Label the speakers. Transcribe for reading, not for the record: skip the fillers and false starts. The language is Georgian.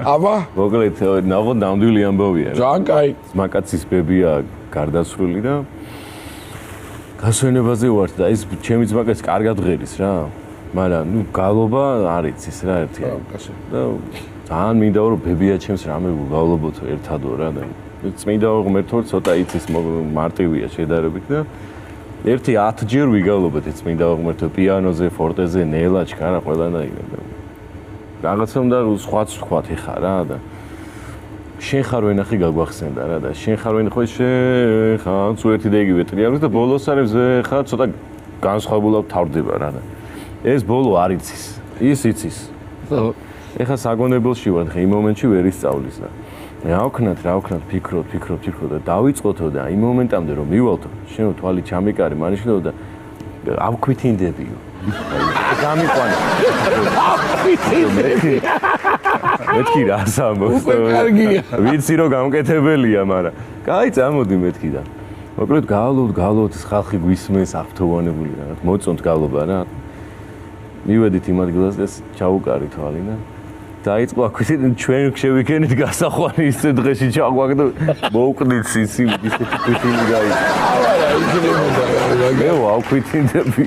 Speaker 1: აბა
Speaker 2: მოკლედ ნახოთ ნამდვილი ამბავია
Speaker 1: ძალიან კაი
Speaker 2: მაკაცის ბებია გარდაცვლილი და გასვენებაზე ვართ და ეს ჩემი ძმაკაც კარგად ღერის რა მაგრამ ნუ გალობა არ იცის რა ერთიანი და ძალიან მინდა რომ ბებია ჩემს რამე ვგავლობოთ ერთადო რა და წმინდა ღმერთო ცოტა იცის მარტივია შედარებით და ერთი 10 ჯერ ვიგავლობთ წმინდა ღმერთო პიანოზე ფორტეზე ნელაჩ კარა ყველანაირად რაღაცა უნდა სხვაც ვხვათ ეხა რა და შენ ხარ ვენახი გაგვახსენდა რა და შენ ხარ ვენ ხო ხან თუ ერთი და იგივე ტრიალებს და ბოლოს არის ხა ცოტა განსხვავებულად თავდება რა და ეს ბოლო არ იცის ის იცის ეხა საგონებელში ვარ ხა იმ მომენტში ვერ ისწავლის რა რა ვქნათ ფიქრობ და დავიწყოთო და იმ მომენტამდე რომ მივალთო შენო თვალი ჩამიკარი მანიშნო და ავქვითინდებიო გამიყვანა მეთქი რა სამბოს ვიცი რომ გამკეთებელია მაგრამ კაი წამოდი მეთქი და მოკლედ გავლობთ ხალხი გვისმენს აფთოვანებული რა მოწონთ გავლობა რა მივედით იმ ადგილას და ჩაუკარი თვალი და დაიწყო აქვე ჩვენ შევიქენით გასახვანი ისე დღეში ჩაგვაგდო მოუყდით ისეთი ქვითინი გაიწვა. მე ვავქვითინდები.